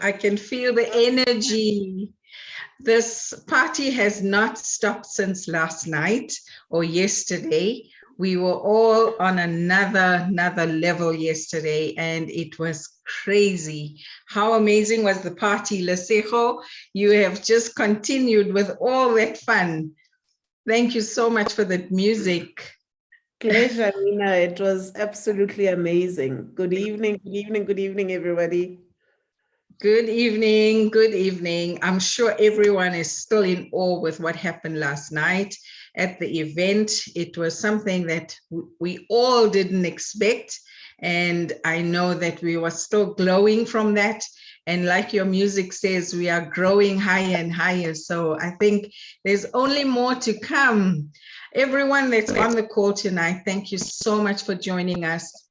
I can feel the energy. This party has not stopped since last night or yesterday. We were all on another level yesterday, and it was crazy. How amazing was the party, Lesego? You have just continued with all that fun. Thank you so much for the music. Pleasure, Nina. It was absolutely amazing. Good evening, good evening, good evening, everybody. Good evening, good evening. I'm sure everyone is still in awe with what happened last night at the event. It was something that we all didn't expect, and I know that we were still glowing from that. And like your music says, we are growing higher and higher. So I think there's only more to come. Everyone that's on the call tonight, thank you so much for joining us.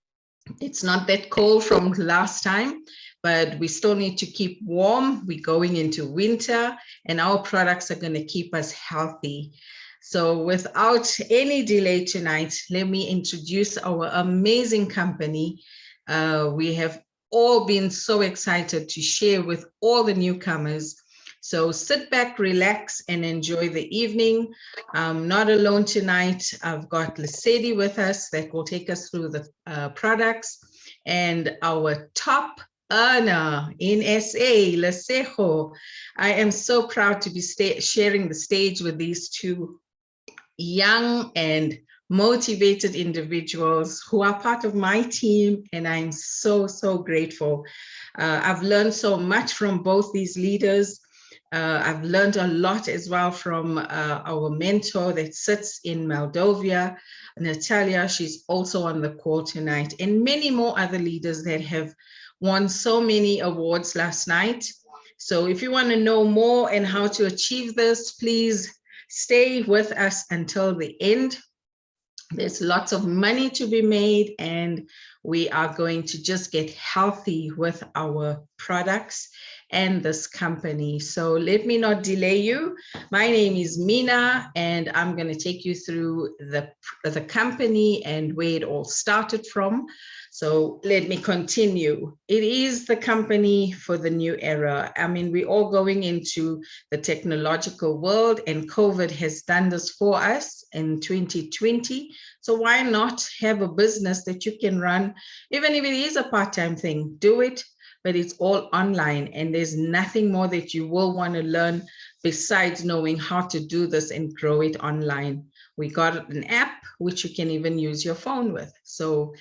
It's not that cold from last time, but we still need to keep warm. We're going into winter, and our products are going to keep us healthy. So without any delay tonight, let me introduce our amazing company. We have all been so excited to share with all the newcomers. So sit back, relax, and enjoy the evening. I'm not alone tonight. I've got Lesedi with us that will take us through the products, and our top earner in SA, Lesego. I am so proud to be sharing the stage with these two young and motivated individuals who are part of my team, and I'm so grateful. I've learned so much from both these leaders. I've learned a lot as well from our mentor that sits in Moldova, Natalia. She's also on the call tonight, and many more other leaders that have won so many awards last night. So if you want to know more and how to achieve this, please stay with us until the end. There's lots of money to be made, and we are going to just get healthy with our products and this company. So let me not delay you. My name is Mina, and I'm going to take you through the company and where it all started from. So let me continue. It is the company for the new era. I mean, we're all going into the technological world, and COVID has done this for us in 2020. So why not have a business that you can run, even if it is a part-time thing, do it, but it's all online, and there's nothing more that you will want to learn besides knowing how to do this and grow it online. We got an app which you can even use your phone with. So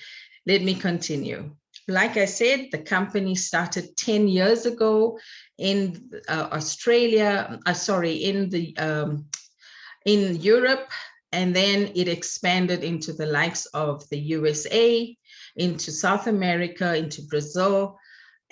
let me continue. Like I said, the company started 10 years ago in Australia, in Europe, and then it expanded into the likes of the USA, into South America, into Brazil,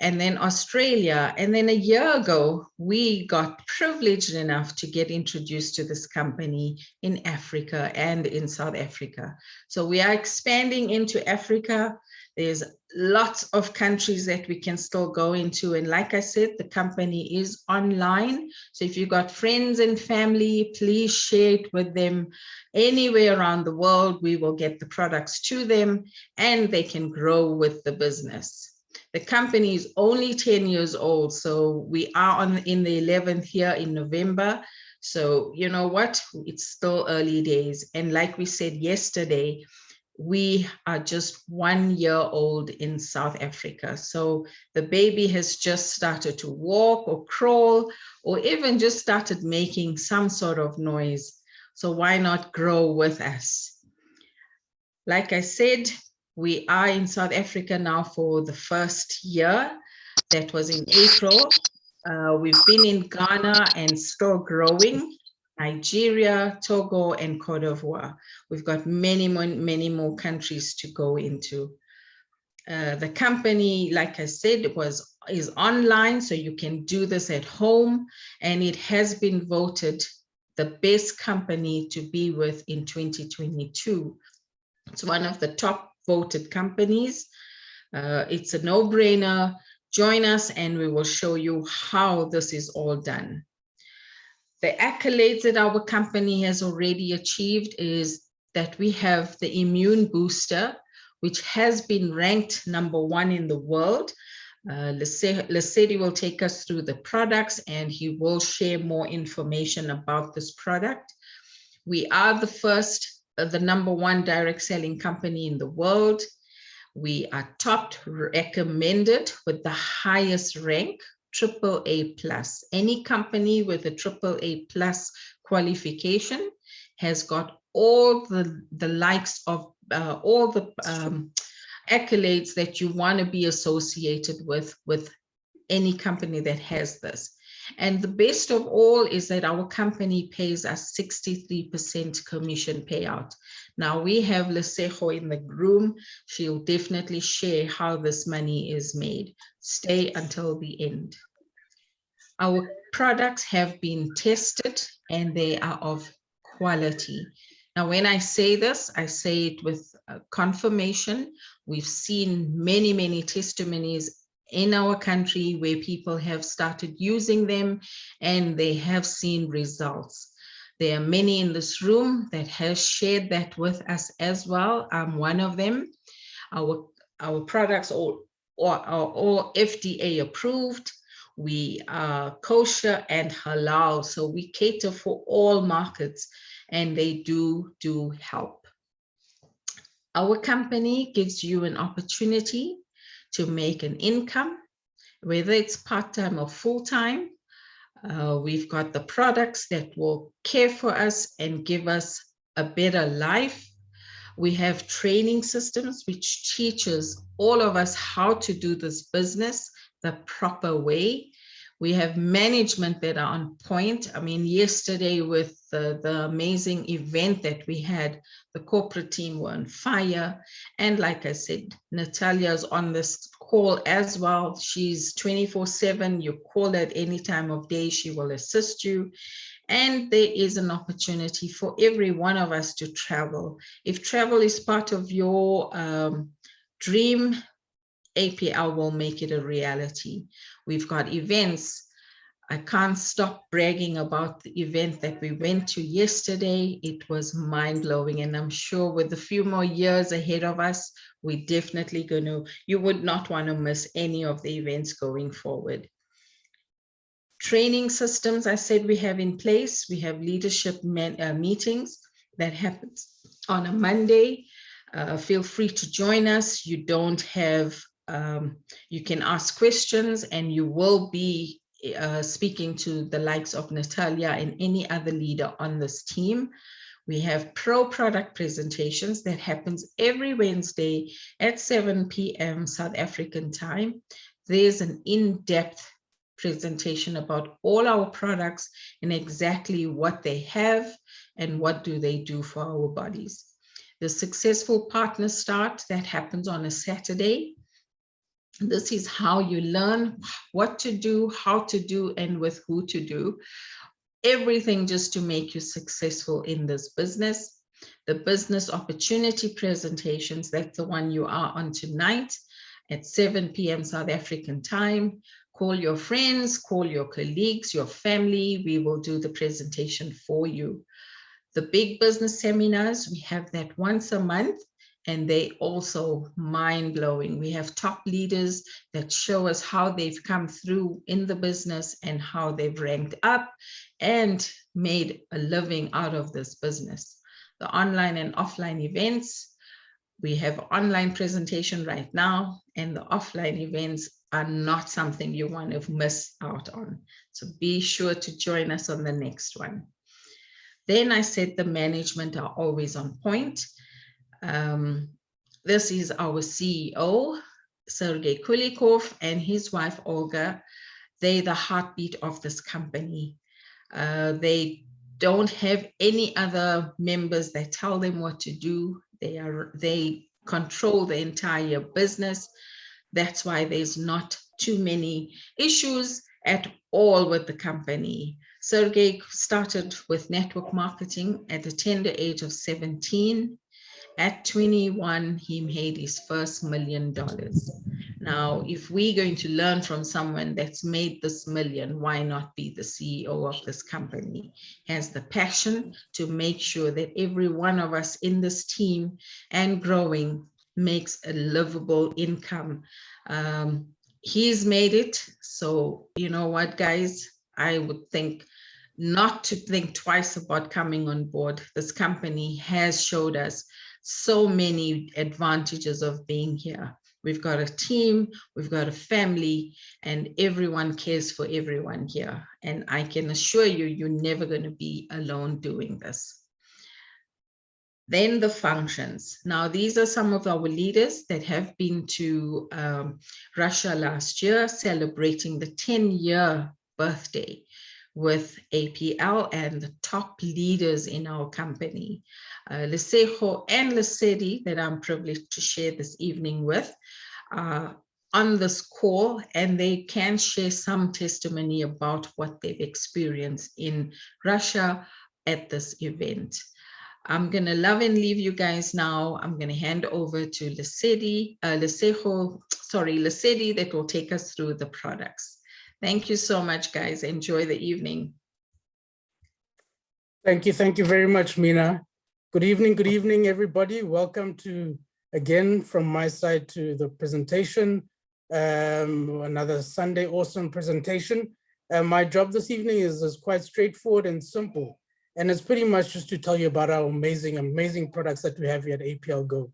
and then Australia. And then a year ago, we got privileged enough to get introduced to this company in Africa and in South Africa. So we are expanding into Africa. There's lots of countries that we can still go into. And like I said, the company is online. So if you've got friends and family, please share it with them anywhere around the world. We will get the products to them, and they can grow with the business. The company is only 10 years old, so we are in the 11th year in November. So you know what? It's still early days. And like we said yesterday, we are just 1 year old in South Africa. So the baby has just started to walk or crawl, or even just started making some sort of noise. So why not grow with us? Like I said, we are in South Africa now for the first year. That was in April. We've been in Ghana and still growing, Nigeria, Togo, and Cote d'Ivoire. We've got many more countries to go into. The company, like I said, is online, so you can do this at home, and it has been voted the best company to be with in 2022. It's one of the top voted companies. It's a no-brainer. Join us and we will show you how this is all done. The accolades that our company has already achieved is that we have the immune booster, which has been ranked #1 in the world Lesedi will take us through the products and he will share more information about this product. We are the number one direct selling company in the world. We are top recommended with the highest rank, AAA+. Any company with a AAA+ qualification has got all the likes of all the accolades that you want to be associated with any company that has this. And the best of all is that our company pays us 63% commission payout. Now we have Lesego in the room. She'll definitely share how this money is made. Stay until the end. Our products have been tested and they are of quality. Now, when I say this, I say it with confirmation. We've seen many, many testimonies in our country where people have started using them and they have seen results. There are many in this room that have shared that with us as well. I'm one of them. Our products are all FDA approved. We are kosher and halal, so we cater for all markets and they do help. Our company gives you an opportunity to make an income, whether it's part-time or full-time. We've got the products that will care for us and give us a better life. We have training systems which teaches all of us how to do this business the proper way. We have management that are on point. I mean, yesterday with the amazing event that we had, the corporate team were on fire. And like I said, Natalia's on this call as well. She's 24/7. You call at any time of day, she will assist you. And there is an opportunity for every one of us to travel. If travel is part of your dream, APL will make it a reality. We've got events. I can't stop bragging about the event that we went to yesterday. It was mind-blowing, and I'm sure with a few more years ahead of us, we're definitely you would not want to miss any of the events going forward. Training systems, I said we have in place. We have leadership meetings that happens on a Monday. Feel free to join us. You don't have, you can ask questions and you will be speaking to the likes of Natalia and any other leader on this team. We have pro product presentations that happens every Wednesday at 7 p.m. South African time. There's an in-depth presentation about all our products and exactly what they have and what do they do for our bodies. The successful partner start that happens on a Saturday. This is how you learn what to do, how to do, and with who to do. Everything just to make you successful in this business. The business opportunity presentations, that's the one you are on tonight at 7 p.m. South African time. Call your friends, call your colleagues, your family. We will do the presentation for you. The big business seminars, we have that once a month, and they also mind-blowing. We have top leaders that show us how they've come through in the business and how they've ranked up and made a living out of this business. The online and offline events, we have online presentation right now, and the offline events are not something you want to miss out on. So be sure to join us on the next one. Then I said the management are always on point. This is our CEO, Sergey Kulikov, and his wife, Olga. They're the heartbeat of this company. They don't have any other members that tell them what to do. They control the entire business. That's why there's not too many issues at all with the company. Sergey started with network marketing at the tender age of 17. At 21, he made his first $1 million. Now, if we're going to learn from someone that's made this million, why not be the CEO of this company? Has the passion to make sure that every one of us in this team and growing makes a livable income. he's made it. So you know what, guys, I would think not to think twice about coming on board. This company has showed us so many advantages of being here. We've got a team, we've got a family, and everyone cares for everyone here. And I can assure you, you're never going to be alone doing this. Then the functions. Now, these are some of our leaders that have been to Russia last year, celebrating the 10-year birthday with APL and the top leaders in our company. Lesego and Lesedi, that I'm privileged to share this evening with, on this call, and they can share some testimony about what they've experienced in Russia at this event. I'm going to love and leave you guys now. I'm going to hand over to Lesedi, Lesedi, that will take us through the products. Thank you so much, guys. Enjoy the evening. Thank you very much, Mina. Good evening, everybody. Welcome to, again, from my side to the presentation. Another Sunday awesome presentation. My job this evening is quite straightforward and simple. And it's pretty much just to tell you about our amazing products that we have here at APLGO.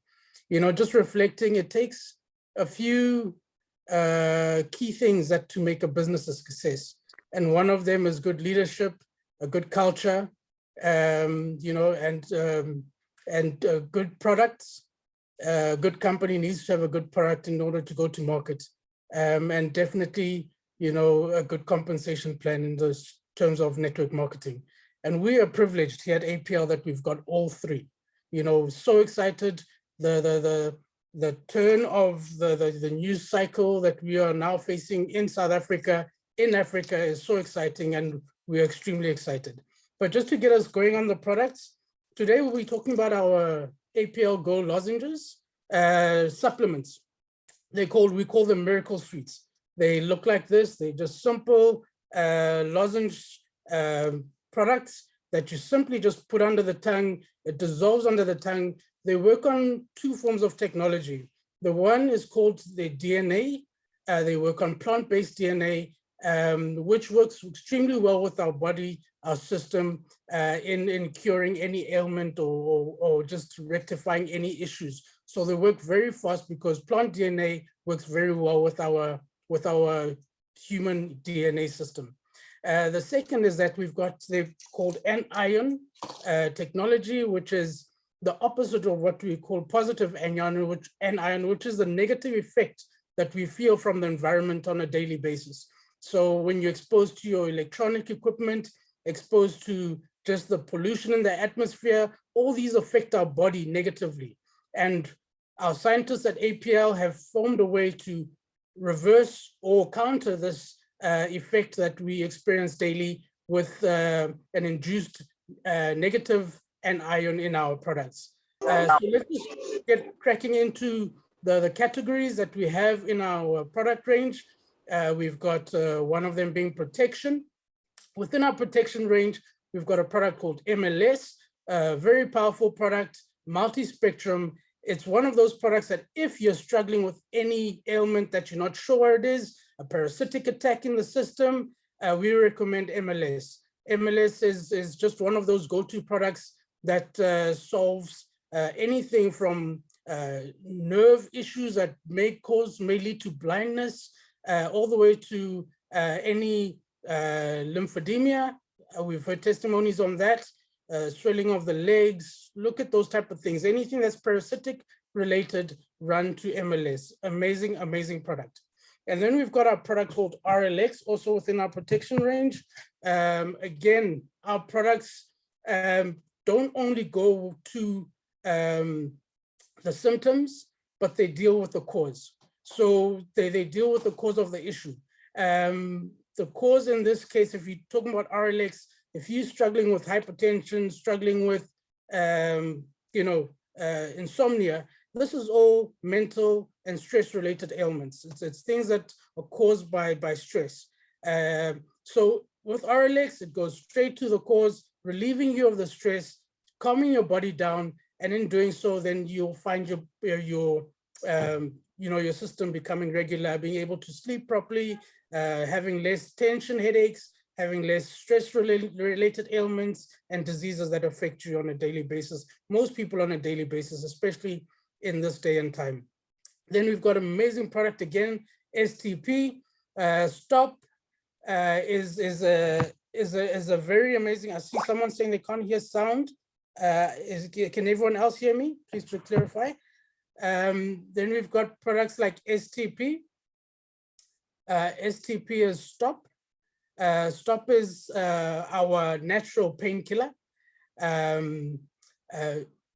You know, just reflecting, it takes a few key things that to make a business a success. And one of them is good leadership, a good culture, you know, and good products. A good company needs to have a good product in order to go to market. And definitely, you know, a good compensation plan in those terms of network marketing. And we are privileged here at APL that we've got all three. You know, so excited. The turn of the news cycle that we are now facing in South Africa, in Africa, is so exciting, and we're extremely excited. But just to get us going on the products, today we'll be talking about our APLGO lozenges, supplements. We call them miracle sweets. They look like this. They're just simple lozenge products that you simply just put under the tongue. It dissolves under the tongue. They work on two forms of technology. The one is called the DNA. They work on plant-based DNA, which works extremely well with our body, our system, in curing any ailment or just rectifying any issues. So they work very fast because plant DNA works very well with our human DNA system. The second is that they've called anion technology, which is the opposite of what we call positive anion, which is the negative effect that we feel from the environment on a daily basis. So when you're exposed to your electronic equipment, exposed to just the pollution in the atmosphere, all these affect our body negatively. And our scientists at APL have formed a way to reverse or counter this effect that we experience daily with an induced negative anion in our products. So let's just get cracking into the categories that we have in our product range. We've got one of them being protection. Within our protection range, we've got a product called MLS, a very powerful product, multi-spectrum. It's one of those products that if you're struggling with any ailment that you're not sure where it is, a parasitic attack in the system, we recommend MLS. MLS is just one of those go-to products that solves anything from nerve issues that may lead to blindness, all the way to any lymphedema. We've heard testimonies on that, swelling of the legs. Look at those type of things. Anything that's parasitic related, run to MLS. Amazing product. And then we've got our product called RLX, also within our protection range. Again, our products don't only go to the symptoms, but they deal with the cause. So they deal with the cause of the issue. The cause in this case, if you're talking about RLX, if you're struggling with hypertension, struggling with insomnia, this is all mental and stress-related ailments. It's things that are caused by stress. So with RLX, it goes straight to the cause, relieving you of the stress, calming your body down, and in doing so, then you'll find your your system becoming regular, being able to sleep properly, having less tension, headaches, having less stress-related ailments and diseases that affect you on a daily basis. Most people on a daily basis, especially in this day and time. Then we've got amazing product again, STP. Stop is a very amazing. I see someone saying they can't hear sound. Can everyone else hear me? Please to clarify. Then we've got products like STP. STP is Stop. Stop is our natural painkiller.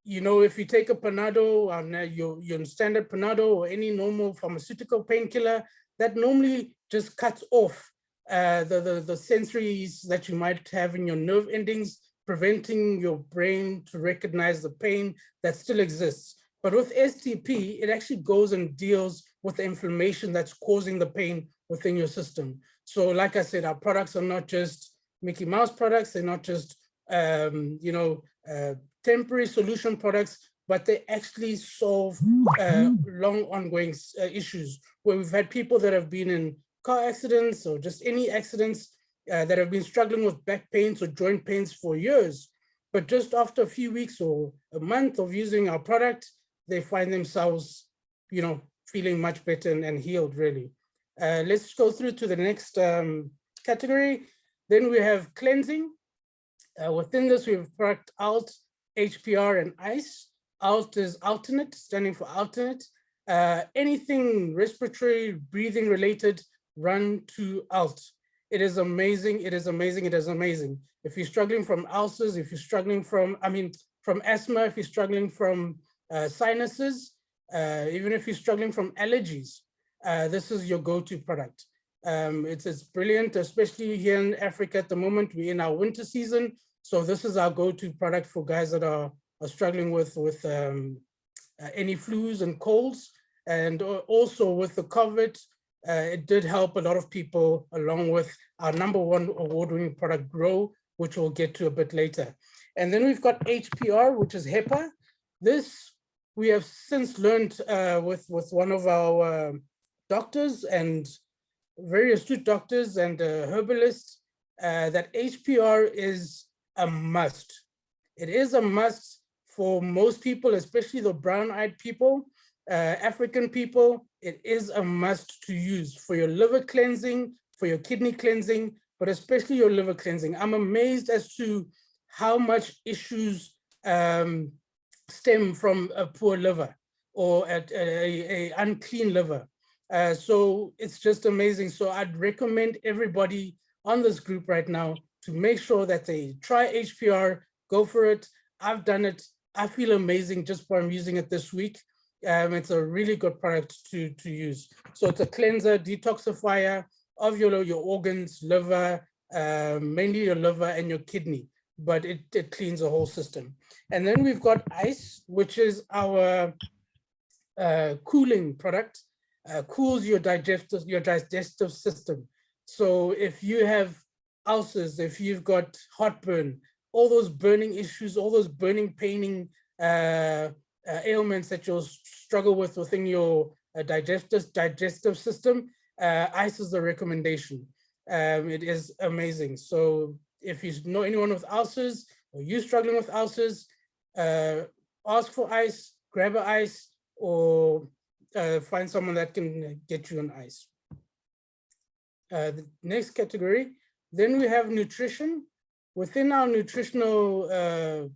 If you take a Panado, your standard Panado or any normal pharmaceutical painkiller, that normally just cuts off the sensories that you might have in your nerve endings, preventing your brain to recognize the pain that still exists. But with STP, it actually goes and deals with the inflammation that's causing the pain within your system. So like I said, our products are not just Mickey Mouse products, they're not just temporary solution products, but they actually solve long ongoing issues, where we've had people that have been in car accidents or just any accidents that have been struggling with back pains or joint pains for years. But just after a few weeks or a month of using our product, they find themselves, feeling much better and healed, really. Let's go through to the next category. Then we have cleansing. Within this, we have product ALT, HPR, and ICE. ALT is alternate, standing for alternate. Anything respiratory, breathing related, run to ALT. It is amazing, it is amazing, it is amazing. If you're struggling from ulcers, if you're struggling from asthma, if you're struggling from sinuses, even if you're struggling from allergies, this is your go-to product. It's brilliant, especially here in Africa at the moment. We're in our winter season, so this is our go-to product for guys that are struggling with any flus and colds. And also with the COVID, it did help a lot of people, along with our #1 award-winning product, Grow, which we'll get to a bit later. And then we've got HPR, which is HEPA. This we have since learned with one of our doctors and very astute doctors and herbalists that HPR is a must. It is a must for most people, especially the brown-eyed people, African people. It is a must to use for your liver cleansing, for your kidney cleansing, but especially your liver cleansing. I'm amazed as to how much issues stem from a poor liver or a unclean liver. So it's just amazing. So I'd recommend everybody on this group right now to make sure that they try HPR, go for it. I've done it. I feel amazing just by using it this week. It's a really good product to use. So it's a cleanser, detoxifier of your organs, liver, mainly your liver and your kidney, but it cleans the whole system. And then we've got ICE, which is our cooling product. Cools your digestive system. So if you have ulcers, if you've got heartburn, all those burning issues, all those burning, paining ailments that you'll struggle with within your digestive system, ICE is the recommendation. It is amazing. So if you know anyone with ulcers or you struggling with ulcers, ask for ICE, grab an ICE, or find someone that can get you an ICE. The next category, then we have nutrition. Within our nutritional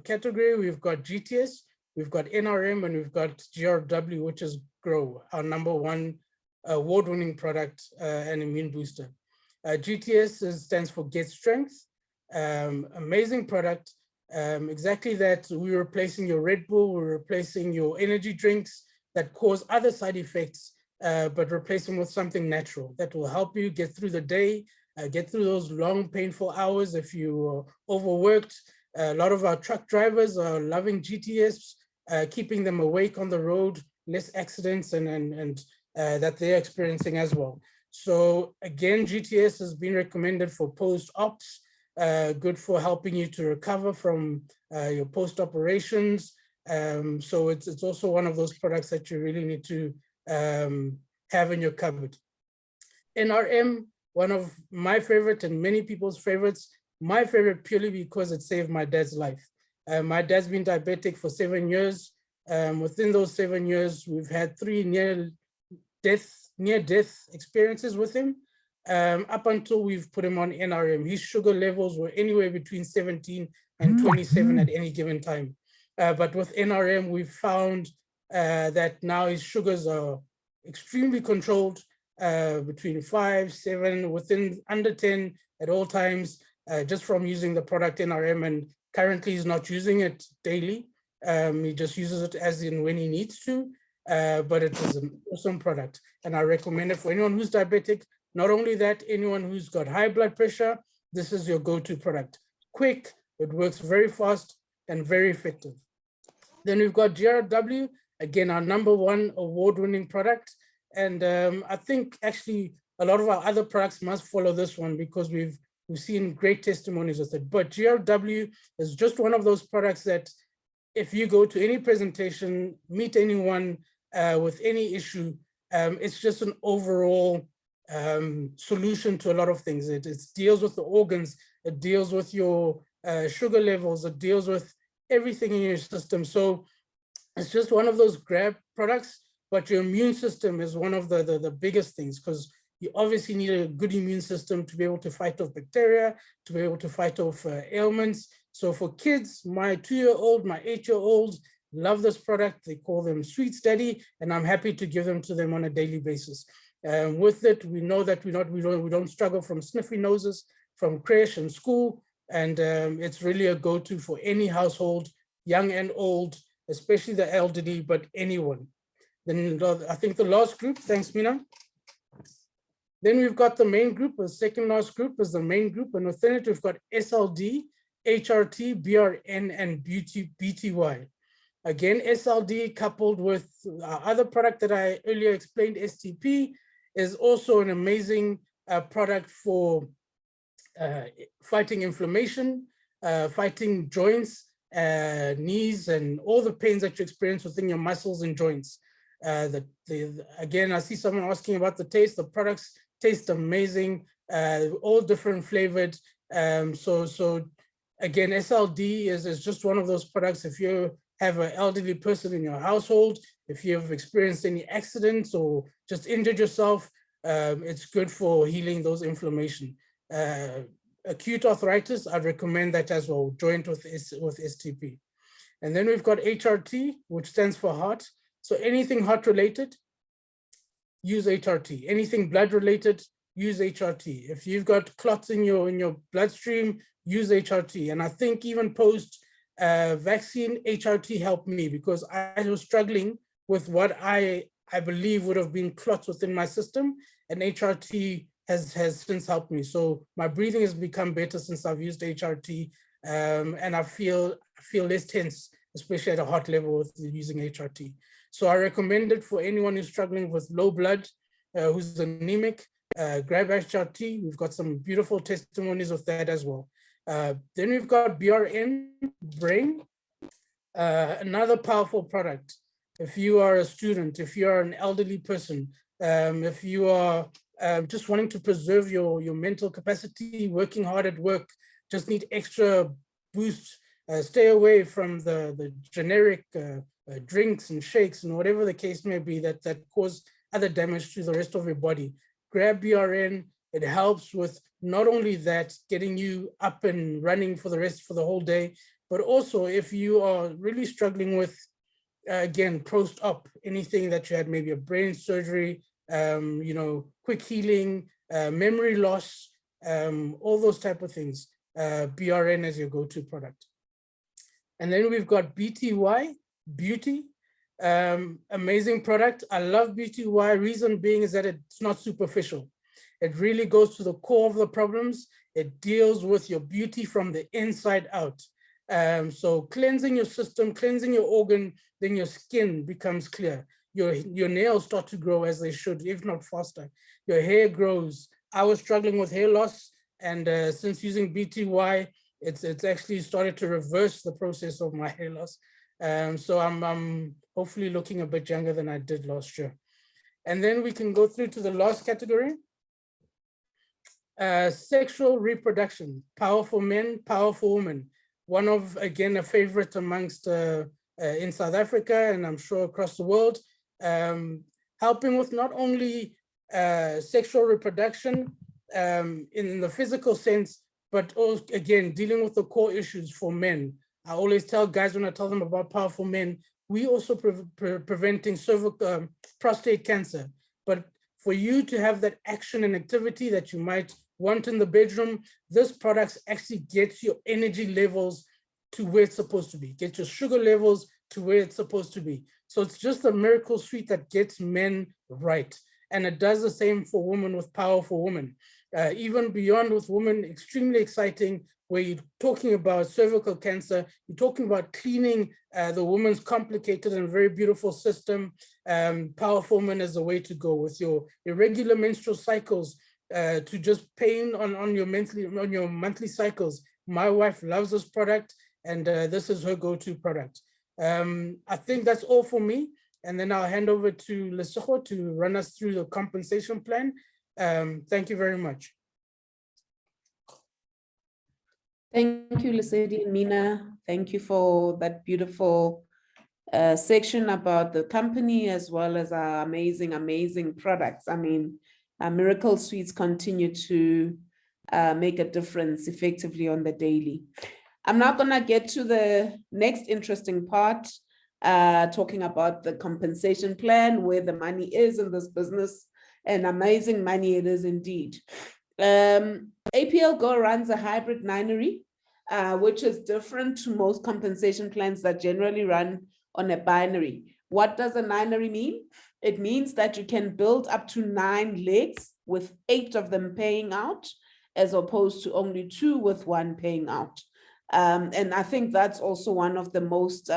category, we've got GTS, we've got NRM, and we've got GRW, which is Grow, our #1 award-winning product and immune booster. GTS stands for Get Strength. Amazing product. Exactly that. We're replacing your Red Bull, we're replacing your energy drinks that cause other side effects, but replace them with something natural that will help you get through the day, get through those long, painful hours if you are overworked. A lot of our truck drivers are loving GTS, keeping them awake on the road, less accidents and that they're experiencing as well. So again, GTS has been recommended for post-ops, good for helping you to recover from your post-operations. So it's also one of those products that you really need to have in your cupboard. NRM, one of my favorite and many people's favorites, my favorite purely because it saved my dad's life. My dad's been diabetic for 7 years. Within those 7 years, we've had 3 near-death experiences with him, up until we've put him on NRM. His sugar levels were anywhere between 17 and 27 at any given time. But with NRM, we've found that now his sugars are extremely controlled, between 5, 7, within under 10 at all times, just from using the product NRM. And currently he's not using it daily. He just uses it as in when he needs to, but it is an awesome product. And I recommend it for anyone who's diabetic. Not only that, anyone who's got high blood pressure, this is your go-to product. Quick, it works very fast and very effective. Then we've got GRW, again, our #1 award-winning product. And I think actually a lot of our other products must follow this one because we've seen great testimonies with it. But GRW is just one of those products that if you go to any presentation, meet anyone with any issue, it's just an overall solution to a lot of things. It deals with the organs, it deals with your sugar levels, it deals with everything in your system. So it's just one of those grab products, but your immune system is one of the biggest things, because you obviously need a good immune system to be able to fight off bacteria, to be able to fight off ailments. So for kids, my 2-year-old, my 8-year-old love this product. They call them Sweet Steady, and I'm happy to give them to them on a daily basis. With it, we know that we don't struggle from sniffy noses, from creche and school, and it's really a go-to for any household, young and old, especially the elderly, but anyone. Then I think the last group, thanks Mina. Then we've got the main group, the second last group is the main group, and within it we've got SLD, HRT, BRN, and BTY. Again, SLD coupled with our other product that I earlier explained, STP, is also an amazing product for fighting inflammation, fighting joints, knees, and all the pains that you experience within your muscles and joints. Again, I see someone asking about the taste. The products taste amazing, all different flavored. So again, SLD is just one of those products. If you have an elderly person in your household, if you've experienced any accidents or just injured yourself, it's good for healing those inflammation. Acute arthritis, I'd recommend that as well, joint with STP. And then we've got HRT, which stands for heart. So anything heart related, use HRT. Anything blood related, use HRT. If you've got clots in your bloodstream, use HRT. And I think even post vaccine, HRT helped me because I was struggling with what I believe would have been clots within my system, and HRT has since helped me. So my breathing has become better since I've used HRT, and I feel less tense, especially at a heart level with using HRT. So I recommend it for anyone who's struggling with low blood, who's anemic. Grab HRT. We've got some beautiful testimonies of that as well. Then we've got BRN, Brain, another powerful product. If you are a student, if you are an elderly person, if you are just wanting to preserve your mental capacity, working hard at work, just need extra boost, stay away from the generic drinks and shakes and whatever the case may be that cause other damage to the rest of your body. Grab BRN. It helps with not only that, getting you up and running for the whole day, but also if you are really struggling with, again, post-op, anything that you had, maybe a brain surgery, quick healing, memory loss, all those type of things, BRN is your go-to product. And then we've got BTY, Beauty, amazing product. I love BTY, reason being is that it's not superficial. It really goes to the core of the problems. It deals with your beauty from the inside out. So cleansing your system, cleansing your organ, then your skin becomes clear. Your nails start to grow as they should, if not faster. Your hair grows. I was struggling with hair loss, and since using BTY, it's actually started to reverse the process of my hair loss. So I'm hopefully looking a bit younger than I did last year. And then we can go through to the last category. Sexual reproduction, powerful men, powerful women. One of, again, a favorite amongst in South Africa, and I'm sure across the world, helping with not only sexual reproduction in the physical sense, but also, again, dealing with the core issues for men. I always tell guys when I tell them about powerful men, we also preventing cervical prostate cancer. But for you to have that action and activity that you might want in the bedroom, this product actually gets your energy levels to where it's supposed to be, get your sugar levels to where it's supposed to be. So it's just a miracle sweet that gets men right. And it does the same for women with powerful women. Even beyond with women, extremely exciting, where you're talking about cervical cancer, you're talking about cleaning the woman's complicated and very beautiful system. Powerful woman is the way to go with your irregular menstrual cycles, to just pain on your monthly cycles. My wife loves this product, and this is her go-to product. I think that's all for me. And then I'll hand over to Lesego to run us through the compensation plan. Thank you very much. Thank you, Lesedi and Mina. Thank you for that beautiful section about the company, as well as our amazing, amazing products. I mean, our miracle sweets continue to make a difference effectively on the daily. I'm now going to get to the next interesting part, talking about the compensation plan, where the money is in this business, and amazing money it is indeed. APLGO runs a hybrid binary, which is different to most compensation plans that generally run on a binary. What does a binary mean? It means that you can build up to 9 legs with 8 of them paying out, as opposed to only 2 with 1 paying out. And I think that's also one of the most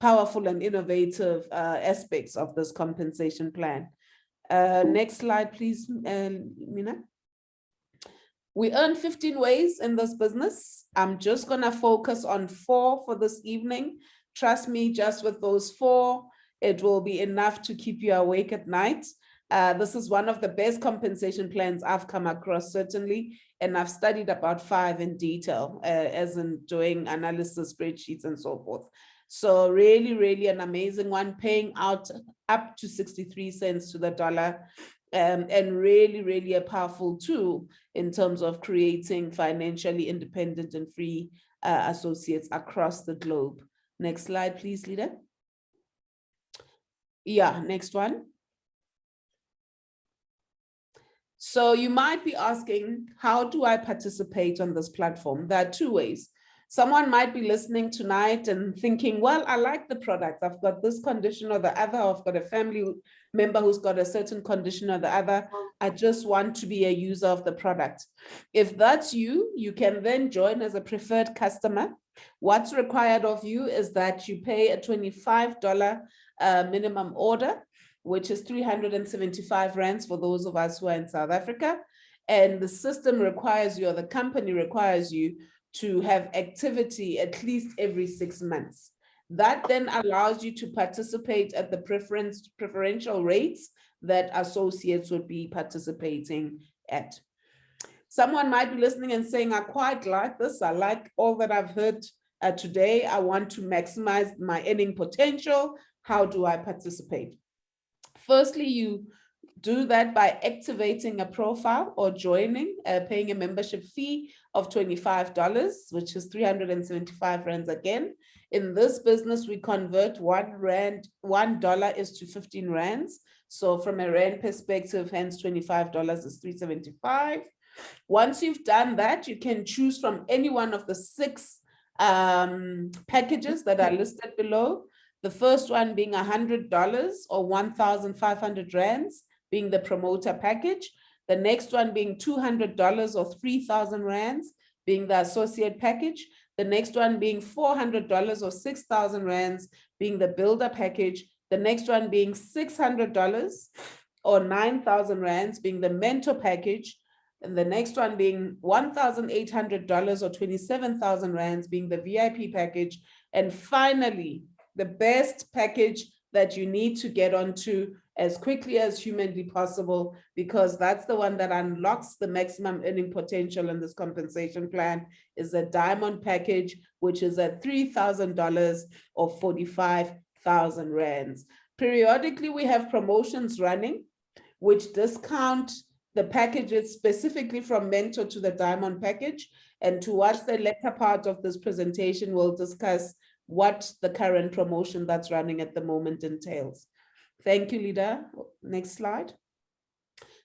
powerful and innovative aspects of this compensation plan. Next slide, please, Mina. We earn 15 ways in this business. I'm just gonna focus on 4 for this evening. Trust me, just with those 4, it will be enough to keep you awake at night. This is one of the best compensation plans I've come across, certainly, and I've studied about 5 in detail, as in doing analysis spreadsheets and so forth. So really, really an amazing one, paying out up to 63 cents to the dollar, and really, really a powerful tool in terms of creating financially independent and free associates across the globe. Next slide, please, Leader. Yeah, next one. So you might be asking, how do I participate on this platform? There are 2 ways. Someone might be listening tonight and thinking, well, I like the product. I've got this condition or the other. I've got a family member who's got a certain condition or the other. I just want to be a user of the product. If that's you, you can then join as a preferred customer. What's required of you is that you pay a $25 minimum order, which is 375 rands for those of us who are in South Africa. And the system requires you, or the company requires you, to have activity at least every 6 months. That then allows you to participate at the preferential rates that associates would be participating at. Someone might be listening and saying, I quite like this. I like all that I've heard today. I want to maximize my earning potential. How do I participate? Firstly, you do that by activating a profile or joining, paying a membership fee of $25, which is 375 rands again. In this business, we convert $1 is to 15 rands. So from a rand perspective, hence $25 is 375. Once you've done that, you can choose from any one of the 6 packages that are listed below. The first one being $100 or 1,500 rands, being the promoter package. The next one being $200 or 3,000 rands, being the associate package. The next one being $400 or 6,000 rands, being the builder package. The next one being $600 or 9,000 rands, being the mentor package. And the next one being $1,800 or 27,000 rands, being the VIP package. And finally, the best package that you need to get onto as quickly as humanly possible, because that's the one that unlocks the maximum earning potential in this compensation plan, is a diamond package, which is at $3,000 or 45,000 rands. Periodically, we have promotions running, which discount the packages specifically from mentor to the diamond package. And towards the latter part of this presentation, we'll discuss what the current promotion that's running at the moment entails. Thank you, Lida. Next slide.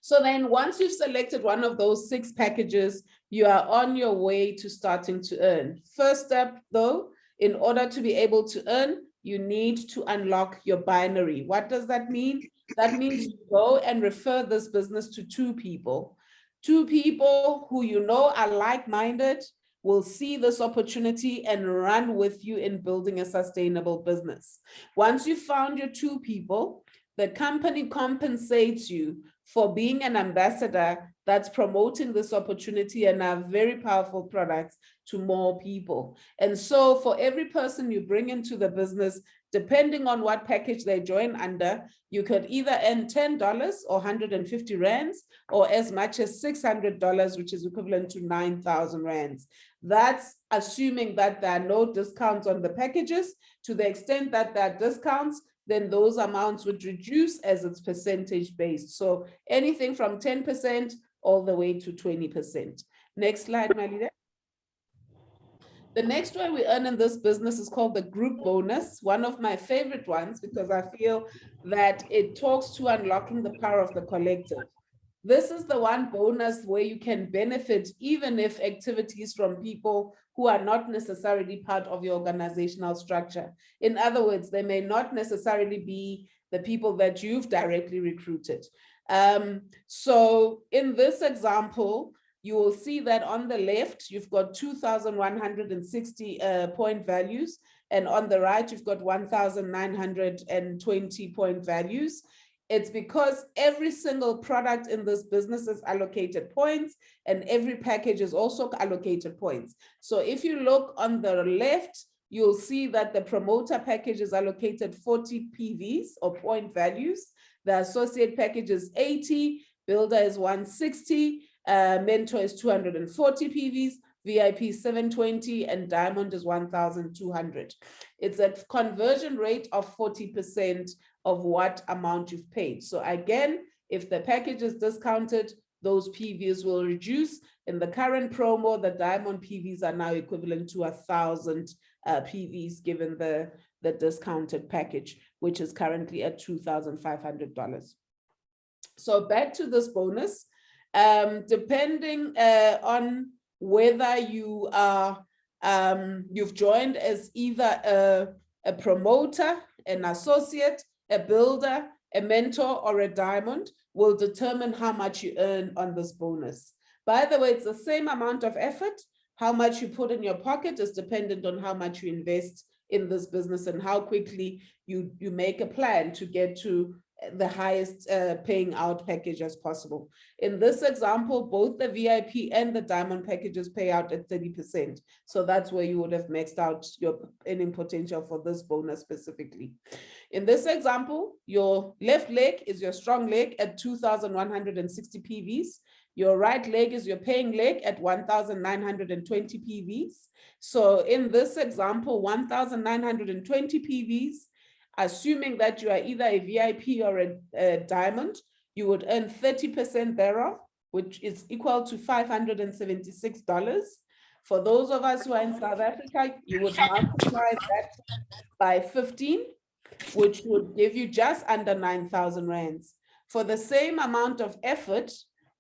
So then once you've selected one of those 6 packages, you are on your way to starting to earn. First step though, in order to be able to earn, you need to unlock your binary. What does that mean? That means you go and refer this business to 2 people. 2 people who you know are like-minded, will see this opportunity and run with you in building a sustainable business. Once you've found your 2 people, the company compensates you for being an ambassador that's promoting this opportunity and our very powerful products to more people. And so for every person you bring into the business, depending on what package they join under, you could either earn $10 or 150 rands, or as much as $600, which is equivalent to 9,000 rands. That's assuming that there are no discounts on the packages. To the extent that there are discounts, then those amounts would reduce as it's percentage based. So anything from 10% all the way to 20%. Next slide, Malida. The next way we earn in this business is called the group bonus, one of my favorite ones, because I feel that it talks to unlocking the power of the collective. This is the one bonus where you can benefit even if activities from people who are not necessarily part of your organizational structure. In other words, they may not necessarily be the people that you've directly recruited. So in this example, you will see that on the left, you've got 2,160 point values, and on the right, you've got 1,920 point values. It's because every single product in this business is allocated points, and every package is also allocated points. So if you look on the left, you'll see that the promoter package is allocated 40 PVs or point values. The associate package is 80, builder is 160, mentor is 240 PVs, VIP 720, and diamond is 1,200. It's a conversion rate of 40% of what amount you've paid. So again, if the package is discounted, those PVs will reduce. In the current promo, the diamond PVs are now equivalent to 1,000 PVs given the discounted package, which is currently at $2,500. So back to this bonus, depending on whether you are you've joined as either a promoter, an associate, a builder, a mentor, or a diamond, will determine how much you earn on this bonus. By the way, it's the same amount of effort. How much you put in your pocket is dependent on how much you invest in this business and how quickly you make a plan to get to the highest paying out package as possible. In this example, both the VIP and the diamond packages pay out at 30%. So that's where you would have maxed out your earning potential for this bonus specifically. In this example, your left leg is your strong leg at 2,160 PVs. Your right leg is your paying leg at 1,920 PVs. So in this example, 1,920 PVs, assuming that you are either a VIP or a diamond, you would earn 30% thereof, which is equal to $576. For those of us who are in South Africa, you would multiply that by 15, which would give you just under 9,000 rands. For the same amount of effort,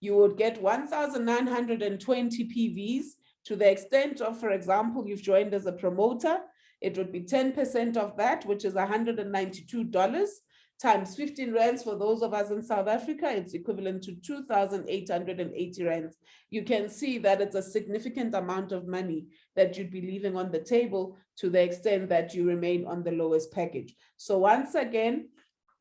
you would get 1,920 PVs to the extent of, for example, you've joined as a promoter, it would be 10% of that, which is $192 times 15 rands. For those of us in South Africa, it's equivalent to 2,880 rands. You can see that it's a significant amount of money that you'd be leaving on the table to the extent that you remain on the lowest package. So once again,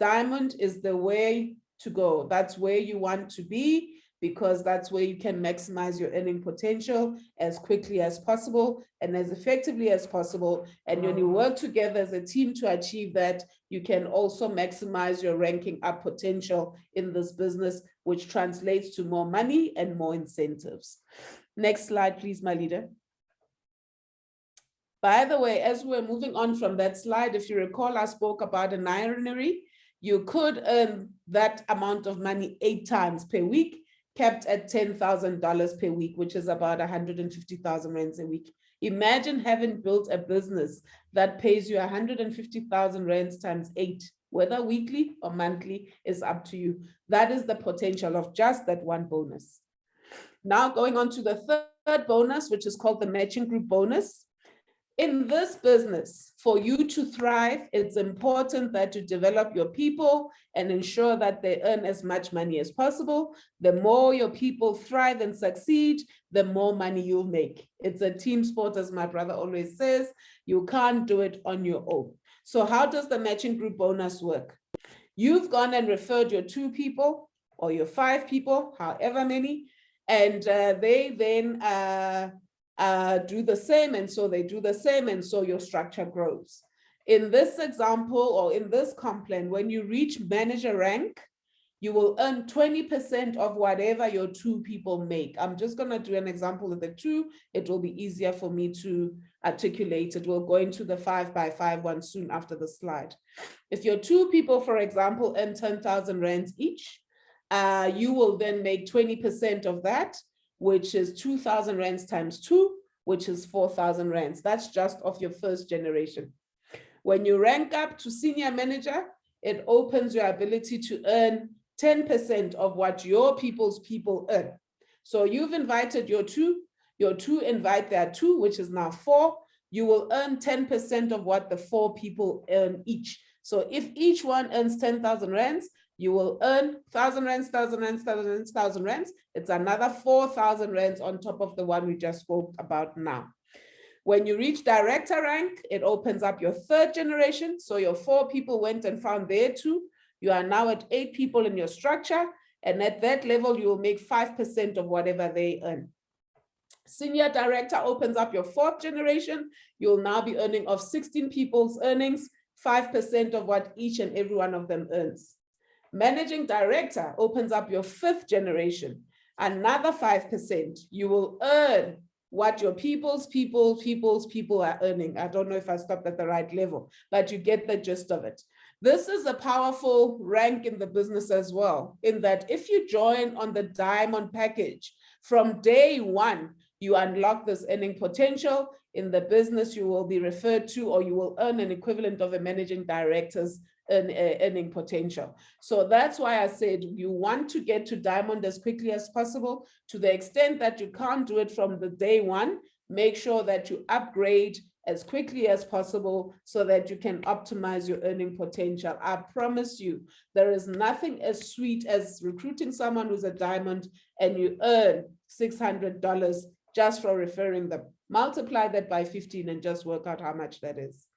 diamond is the way to go. That's where you want to be. because that's where you can maximize your earning potential as quickly as possible and as effectively as possible. And when you work together as a team to achieve that, you can also maximize your ranking up potential in this business, which translates to more money and more incentives. Next slide, please, my leader. By the way, as we're moving on from that slide, if you recall, I spoke about an ironary. You could earn that amount of money 8 times per week, capped at $10,000 per week, which is about 150,000 rands a week. Imagine having built a business that pays you 150,000 rands times 8, whether weekly or monthly is up to you. That is the potential of just that one bonus. Now going on to the third bonus, which is called the matching group bonus. In this business, for you to thrive, it's important that you develop your people and ensure that they earn as much money as possible. The more your people thrive and succeed, the more money you'll make. It's a team sport, as my brother always says. You can't do it on your own. So how does the matching group bonus work? You've gone and referred your 2 people or your 5 people, however many, and they then do the same, and so they do the same, and so your structure grows. In this example, or in this comp plan, when you reach manager rank, you will earn 20% of whatever your 2 people make. I'm just going to do an example of the 2. It will be easier for me to articulate it. We'll go into the 5x5 one soon after the slide. If your 2 people, for example, earn 10,000 rands each, you will then make 20% of that, which is 2,000 rands times 2, which is 4,000 rands. That's just of your first generation. When you rank up to senior manager, it opens your ability to earn 10% of what your people's people earn. So you've invited your 2 invite their 2, which is now 4. You will earn 10% of what the 4 people earn each. So if each one earns 10,000 rands, you will earn 1,000 rands, 1,000 rands, 1,000 rands, 1,000 rands. It's another 4,000 rands on top of the one we just spoke about now. When you reach director rank, it opens up your 3rd generation. So your 4 people went and found their 2. You are now at 8 people in your structure. And at that level, you will make 5% of whatever they earn. Senior director opens up your 4th generation. You'll now be earning of 16 people's earnings, 5% of what each and every one of them earns. Managing director opens up your 5th generation, another 5%. You will earn what your people's people are earning. I don't know if I stopped at the right level, but you get the gist of it. This is a powerful rank in the business as well, in that if you join on the diamond package, from day 1, you unlock this earning potential. In the business, you will be referred to, or you will earn an equivalent of a managing director's earning potential. So that's why I said you want to get to diamond as quickly as possible. To the extent that you can't do it from the day 1, make sure that you upgrade as quickly as possible so that you can optimize your earning potential. I promise you, there is nothing as sweet as recruiting someone who's a diamond and you earn $600 just for referring them. Multiply that by 15 and just work out how much that is.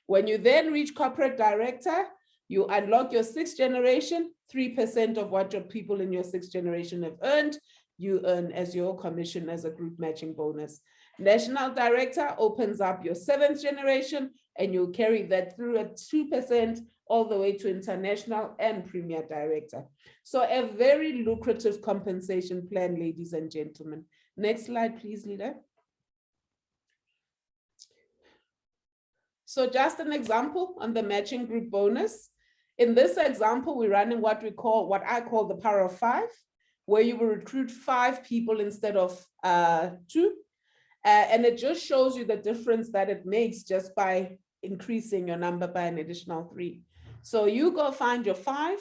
When you then reach corporate director, you unlock your 6th generation, 3% of what your people in your 6th generation have earned, you earn as your commission as a group matching bonus. National director opens up your 7th generation, and you'll carry that through at 2% all the way to international and premier director. So a very lucrative compensation plan, ladies and gentlemen. Next slide, please, leader. So just an example on the matching group bonus. In this example, we're running what I call the power of 5, where you will recruit 5 people instead of 2. And it just shows you the difference that it makes just by increasing your number by an additional 3. So you go find your 5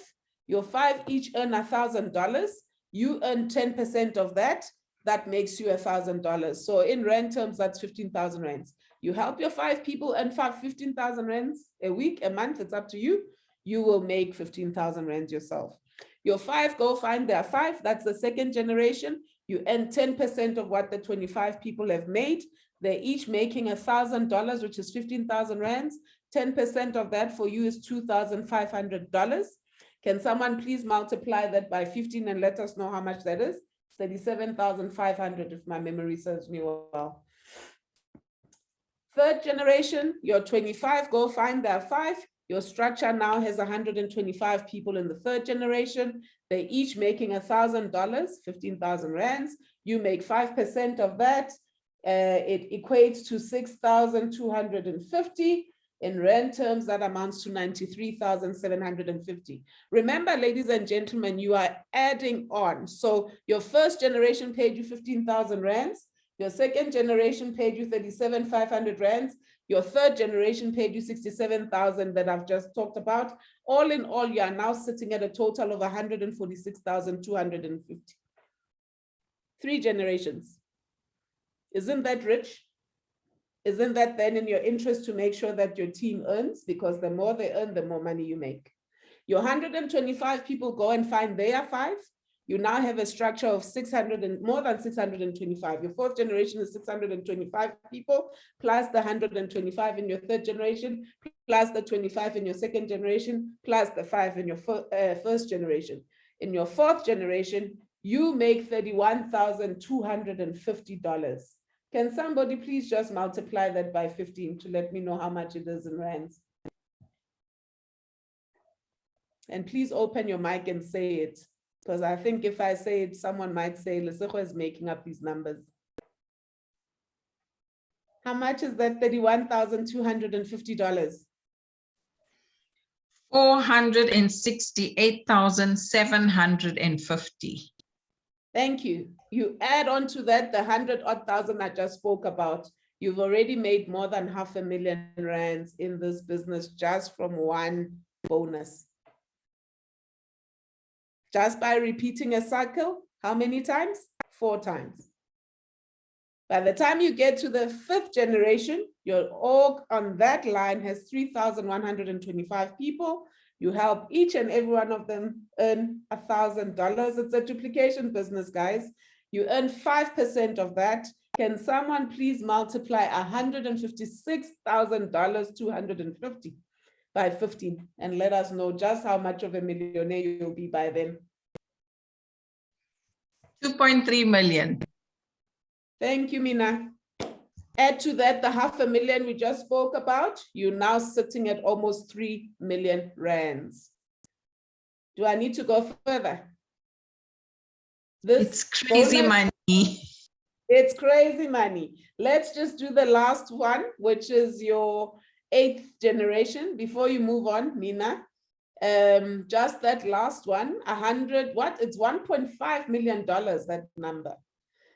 each earn $1,000. You earn 10% of that. That makes you $1,000. So in rand terms, that's 15,000 rands. You help your 5 people earn 15,000 rands a week, a month, it's up to you. You will make 15,000 rands yourself. Your 5 go find their 5, that's the 2nd generation. You earn 10% of what the 25 people have made. They're each making $1,000, which is 15,000 rands. 10% of that for you is $2,500. Can someone please multiply that by 15 and let us know how much that is? 37,500 if my memory serves me well. Third generation, you're 25, go find that 5. Your structure now has 125 people in the third generation. They're each making $1,000, 15,000 rands. You make 5% of that. It equates to 6,250. In rand terms, that amounts to 93,750. Remember, ladies and gentlemen, you are adding on. So your first generation paid you 15,000 rands. Your second generation paid you 37,500 rands. Your third generation paid you 67,000 that I've just talked about. All in all, you are now sitting at a total of 146,250. 3 generations. Isn't that rich? Isn't that then in your interest to make sure that your team earns? Because the more they earn, the more money you make. Your 125 people go and find their 5. You now have a structure of more than 625. Your fourth generation is 625 people, plus the 125 in your third generation, plus the 25 in your second generation, plus the 5 in your first generation. In your fourth generation, you make $31,250. Can somebody please just multiply that by 15 to let me know how much it is in rands? And please open your mic and say it, because I think if I say it, someone might say, Lesego is making up these numbers. How much is that $31,250? 468,750. Thank you. You add on to that the 100-odd thousand I just spoke about. You've already made more than 500,000 rands in this business just from one bonus. Just by repeating a cycle, how many times? 4 times. By the time you get to the 5th generation, your org on that line has 3,125 people. You help each and every one of them earn $1,000. It's a duplication business, guys. You earn 5% of that. Can someone please multiply $156,000, 250 by 15 and let us know just how much of a millionaire you'll be by then? 2.3 million. Thank you, Mina. Add to that the 500,000 we just spoke about. You're now sitting at almost 3 million rands. Do I need to go further? It's crazy money. It's crazy money. Let's just do the last one, which is your 8th generation. Before you move on, Mina, just that last one, 100, what? It's $1.5 million, that number.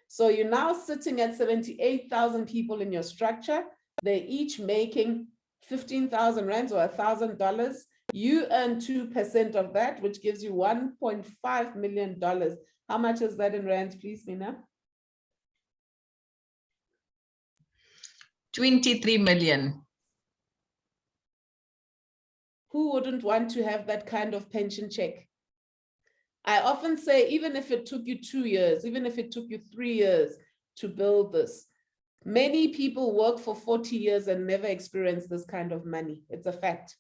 So you're now sitting at 78,000 people in your structure. They're each making 15,000 rands or $1,000. You earn 2% of that, which gives you $1.5 million. How much is that in rands, please, Mina? 23 million. Who wouldn't want to have that kind of pension check? I often say, even if it took you 2 years, even if it took you 3 years to build this, many people work for 40 years and never experience this kind of money. It's a fact.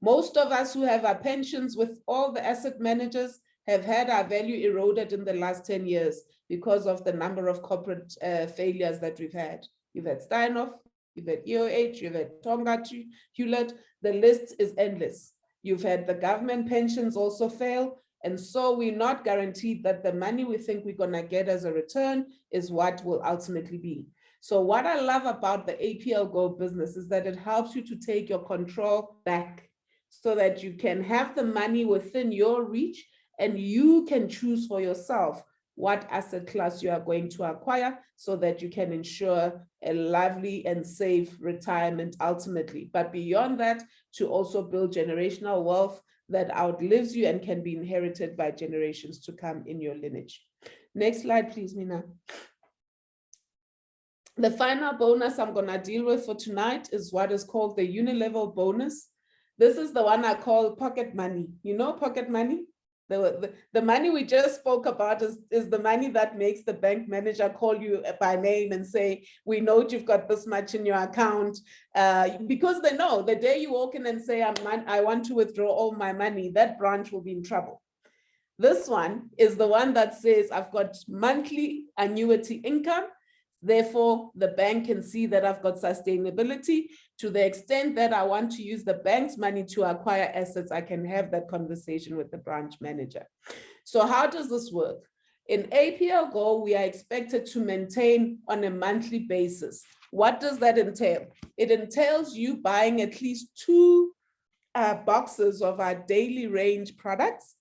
Most of us who have our pensions with all the asset managers have had our value eroded in the last 10 years because of the number of corporate failures that we've had. You've had Steinhoff, you've had EOH, you've had Tonga, Hewlett, the list is endless. You've had the government pensions also fail. And so we're not guaranteed that the money we think we're gonna get as a return is what will ultimately be. So what I love about the APLGO business is that it helps you to take your control back so that you can have the money within your reach and you can choose for yourself what asset class you are going to acquire so that you can ensure a lively and safe retirement ultimately. But beyond that, to also build generational wealth that outlives you and can be inherited by generations to come in your lineage. Next slide, please, Mina. The final bonus I'm gonna deal with for tonight is what is called the unilevel bonus. This is the one I call pocket money. You know pocket money? The money we just spoke about is the money that makes the bank manager call you by name and say, we know you've got this much in your account, because they know the day you walk in and say, I want to withdraw all my money, that branch will be in trouble. This one is the one that says, I've got monthly annuity income. Therefore, the bank can see that I've got sustainability. To the extent that I want to use the bank's money to acquire assets, I can have that conversation with the branch manager. So how does this work? In APLGO, we are expected to maintain on a monthly basis. What does that entail? It entails you buying at least 2 boxes of our daily range products.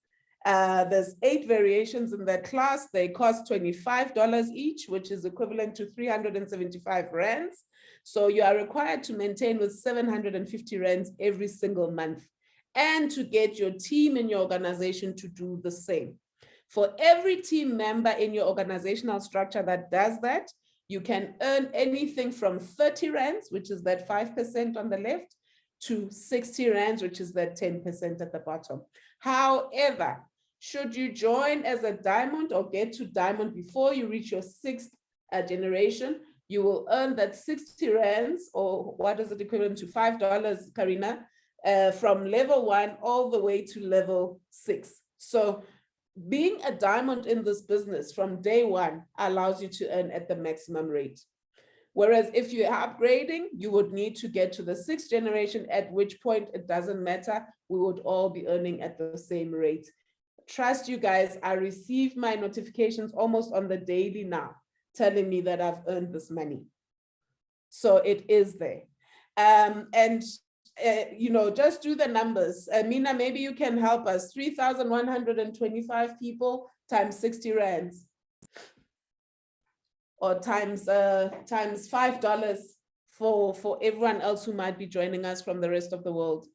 There's 8 variations in that class. They cost $25 each, which is equivalent to 375 rands. So you are required to maintain with 750 rands every single month, and to get your team in your organization to do the same. For every team member in your organizational structure that does that, you can earn anything from 30 rands, which is that 5% on the left, to 60 rands, which is that 10% at the bottom. However, should you join as a diamond or get to diamond before you reach your 6th generation, you will earn that 60 rands, or what is it equivalent to $5, Karina, from level 1 all the way to level 6. So being a diamond in this business from day 1 allows you to earn at the maximum rate. Whereas if you're upgrading, you would need to get to the 6th generation, at which point it doesn't matter, we would all be earning at the same rate. Trust you guys, I receive my notifications almost on the daily now, telling me that I've earned this money. So it is there. You know, just do the numbers. Mina, maybe you can help us. 3,125 people times 60 rands. Or times $5 for everyone else who might be joining us from the rest of the world.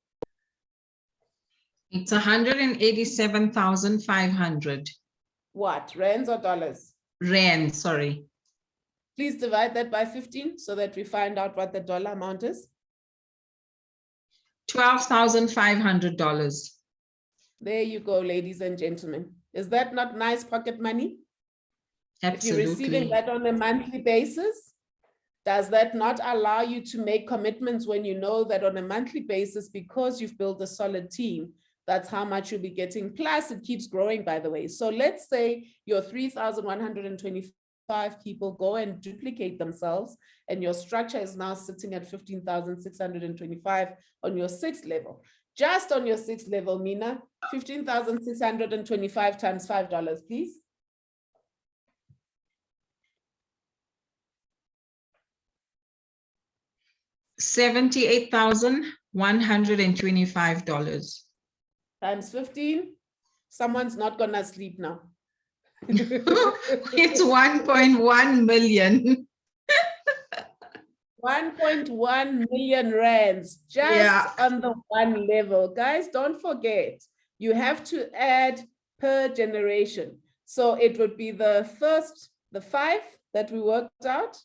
It's 187,500. What, rands or dollars? Rand, sorry. Please divide that by 15 so that we find out what the dollar amount is. $12,500. There you go, ladies and gentlemen. Is that not nice pocket money? Absolutely. If you're receiving that on a monthly basis, does that not allow you to make commitments when you know that on a monthly basis, because you've built a solid team, that's how much you'll be getting. Plus, it keeps growing, by the way. So let's say your 3,125 people go and duplicate themselves, and your structure is now sitting at 15,625 on your 6th level. Just on your 6th level, Mina, 15,625 times $5, please. $78,125. Times 15, someone's not gonna sleep now. It's 1.1 million. 1.1 million rands just on the one level. Guys, don't forget, you have to add per generation. So it would be the 5 that we worked out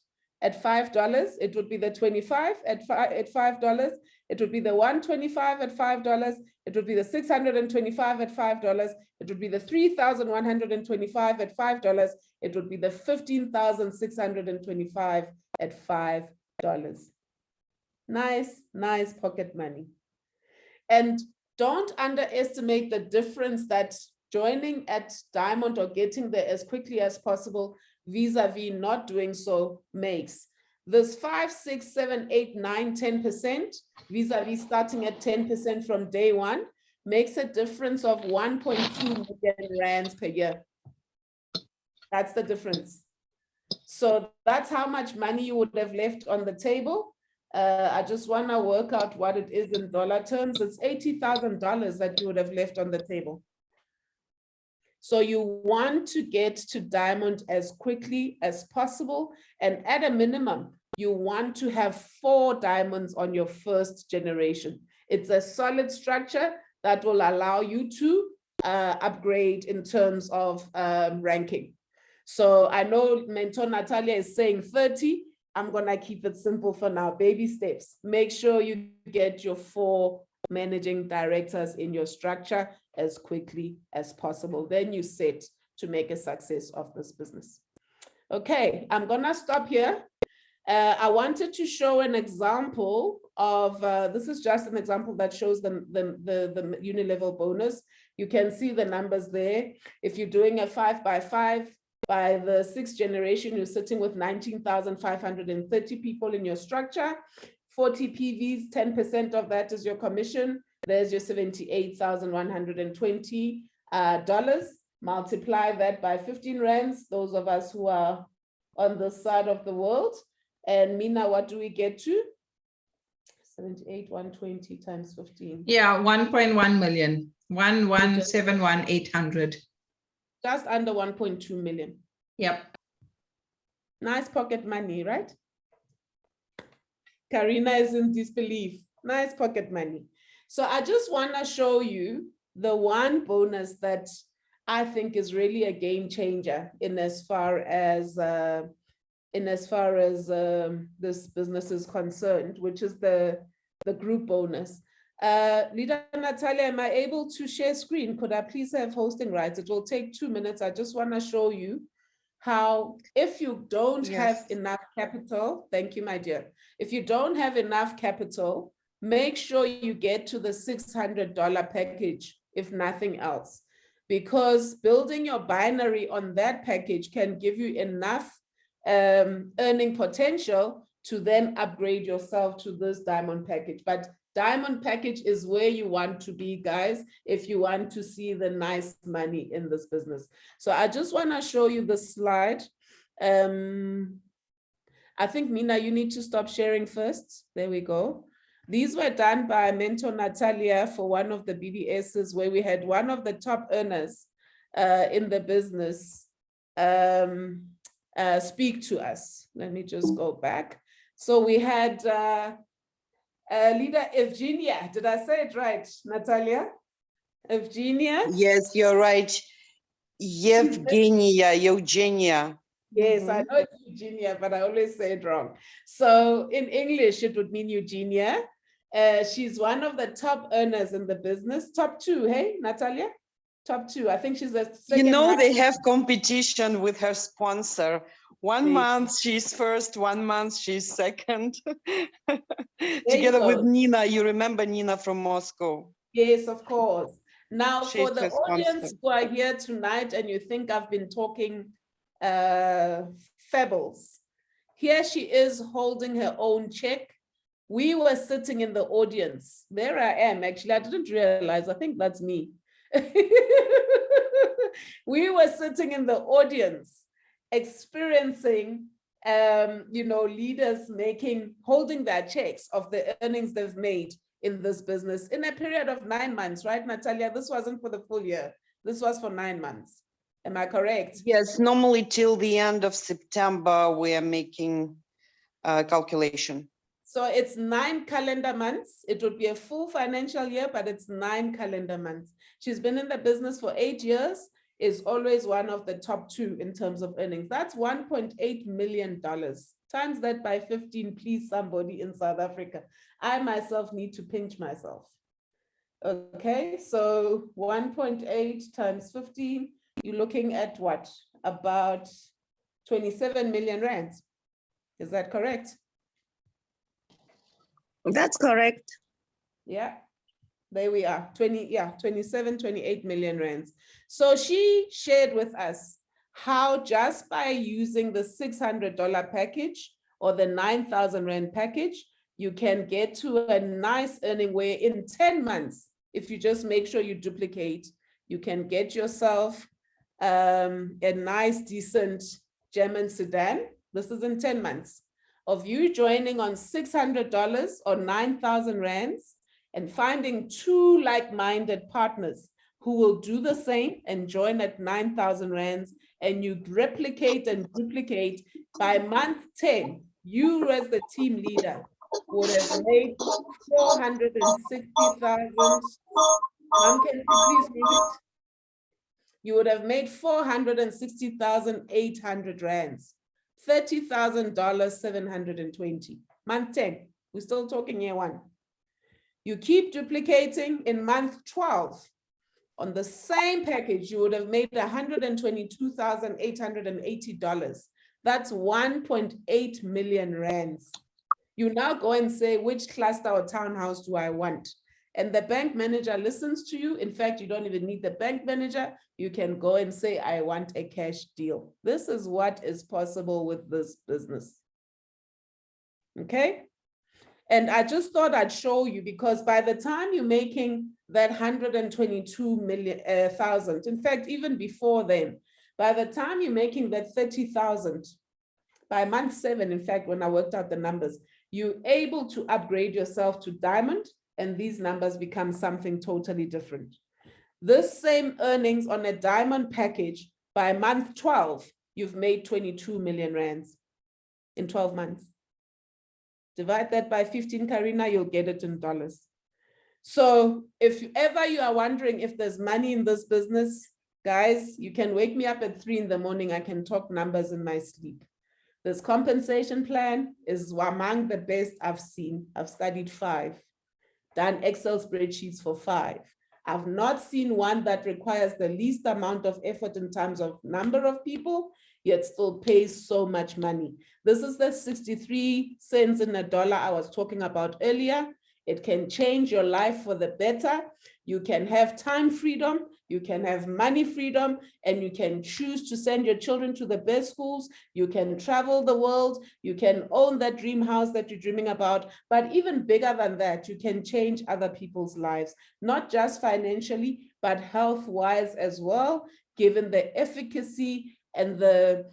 at $5. It would be the 25 at $5. It would be the 125 at $5. It would be the 625 at $5. It would be the 3,125 at $5. It would be the 15,625 at $5. Nice, nice pocket money. And don't underestimate the difference that joining at diamond or getting there as quickly as possible vis-a-vis not doing so makes. This 5, 6, 7, 8, 9, 10% vis-a-vis starting at 10% from day 1 makes a difference of 1.2 million rands per year. That's the difference. So that's how much money you would have left on the table. I just want to work out what it is in dollar terms. It's $80,000 that you would have left on the table. So you want to get to diamond as quickly as possible. And at a minimum, you want to have 4 diamonds on your 1st generation. It's a solid structure that will allow you to upgrade in terms of ranking. So I know Mentor Natalia is saying 30. I'm going to keep it simple for now. Baby steps. Make sure you get your 4 managing directors in your structure as quickly as possible. Then you set to make a success of this business. Okay, I'm gonna stop here. I wanted to show an example of, this is just an example that shows the uni-level bonus. You can see the numbers there. If you're doing a 5 by 5, by the 6th generation, you're sitting with 19,530 people in your structure, 40 PVs, 10% of that is your commission. There's your $78,120. Multiply that by 15 rands, those of us who are on this side of the world. And Mina, what do we get to? 78,120 times 15. Yeah, 1.1 million, 1,171,800. Just under 1.2 million. Yep. Nice pocket money, right? Karina is in disbelief. Nice pocket money. So I just want to show you the one bonus that I think is really a game changer in as far as this business is concerned, which is the group bonus. Leader Natalia, am I able to share screen? Could I please have hosting rights? It will take 2 minutes. I just want to show you how, if you don't have enough capital, thank you, my dear. If you don't have enough capital, make sure you get to the $600 package, if nothing else, because building your binary on that package can give you enough earning potential to then upgrade yourself to this diamond package. But diamond package is where you want to be, guys, if you want to see the nice money in this business. So I just want to show you the slide. I think, Mina, you need to stop sharing first. There we go. These were done by mentor Natalia for one of the BBSs, where we had one of the top earners in the business speak to us. Let me just go back. So we had Leader Evgenia. Did I say it right, Natalia? Evgenia? Yes, you're right. Eugenia. Yes, I know it's Eugenia, but I always say it wrong. So in English, it would mean Eugenia. She's one of the top earners in the business. Top 2, hey, Natalia? Top 2. I think she's the second. You know, they have competition with her sponsor. One month she's first, 1 month she's second. Together with Nina. You remember Nina from Moscow? Yes, of course. Now, for the audience who are here tonight and you think I've been talking fables, here she is holding her own check. We were sitting in the audience. There I am, actually. I didn't realize. I think that's me. We were sitting in the audience experiencing leaders holding their checks of the earnings they've made in this business in a period of 9 months, right, Natalia? This wasn't for the full year. This was for 9 months. Am I correct? Yes, normally till the end of September, we are making a calculation. So it's 9 calendar months. It would be a full financial year, but it's 9 calendar months. She's been in the business for 8 years, is always one of the top 2 in terms of earnings. That's $1.8 million. Times that by 15, please, somebody in South Africa. I myself need to pinch myself. Okay, so 1.8 times 15, you're looking at what? About 27 million rands. Is that correct? That's correct. Yeah, there we are, 27, 28 million rands. So she shared with us how just by using the $600 package or the 9,000 rand package, you can get to a nice earning where in 10 months, if you just make sure you duplicate, you can get yourself a nice, decent German sedan. This is in 10 months. Of you joining on $600 or 9,000 rands and finding 2 like-minded partners who will do the same and join at 9,000 rands, and you replicate and duplicate. By month 10, you as the team leader would have made 460,000. Mom, can you please read it? You would have made 460,800 rands. $30,000, 720. Month 10, we're still talking year 1. You keep duplicating. In month 12, on the same package, you would have made $122,880. That's 1.8 million rands. You now go and say, which cluster or townhouse do I want? And the bank manager listens to you. In fact, you don't even need the bank manager. You can go and say, I want a cash deal. This is what is possible with this business. Okay? And I just thought I'd show you, because by the time you're making that 122,000, in fact, even before then, by the time you're making that 30,000, by month 7, in fact, when I worked out the numbers, you're able to upgrade yourself to diamond, and these numbers become something totally different. This same earnings on a diamond package, by month 12, you've made 22 million rands in 12 months. Divide that by 15, Karina, you'll get it in dollars. So if ever you are wondering if there's money in this business, guys, you can wake me up at 3 in the morning. I can talk numbers in my sleep. This compensation plan is among the best I've seen. I've studied 5, done Excel spreadsheets for 5. I've not seen one that requires the least amount of effort in terms of number of people, yet still pays so much money. This is the 63 cents in a dollar I was talking about earlier. It can change your life for the better. You can have time freedom, you can have money freedom, and you can choose to send your children to the best schools. You can travel the world. You can own that dream house that you're dreaming about. But even bigger than that, you can change other people's lives, not just financially, but health-wise as well, given the efficacy and the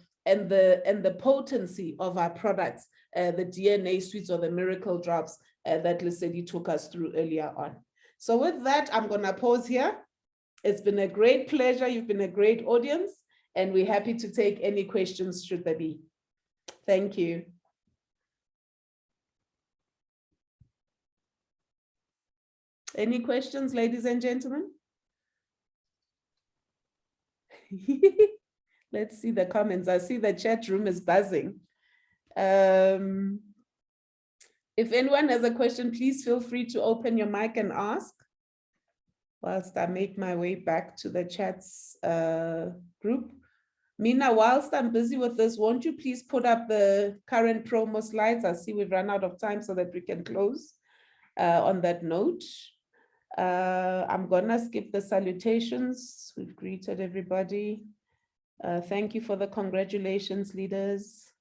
potency of our products, the DNA sweets or the miracle drops that Lesedi took us through earlier on. So with that, I'm going to pause here. It's been a great pleasure. You've been a great audience, and we're happy to take any questions should there be. Thank you. Any questions, ladies and gentlemen? Let's see the comments. I see the chat room is buzzing. If anyone has a question, please feel free to open your mic and ask, whilst I make my way back to the chats group. Mina, whilst I'm busy with this, won't you please put up the current promo slides? I see we've run out of time so that we can close on that note. I'm gonna skip the salutations. We've greeted everybody. Thank you for the congratulations, leaders.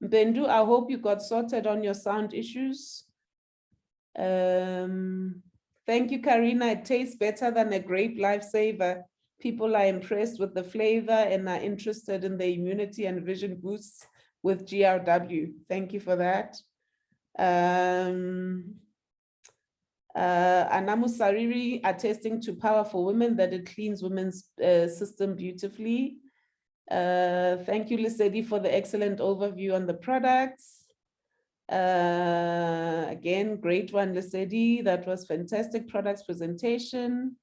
Bendu, I hope you got sorted on your sound issues. Thank you, Karina. It tastes better than a grape lifesaver. People are impressed with the flavor and are interested in the immunity and vision boosts with GRW. Thank you for that. Anamu Sariri attesting to Powerful Women that it cleans women's system beautifully. Thank you, Lesedi, for the excellent overview on the products. Again, great one, Lesedi. That was fantastic products presentation.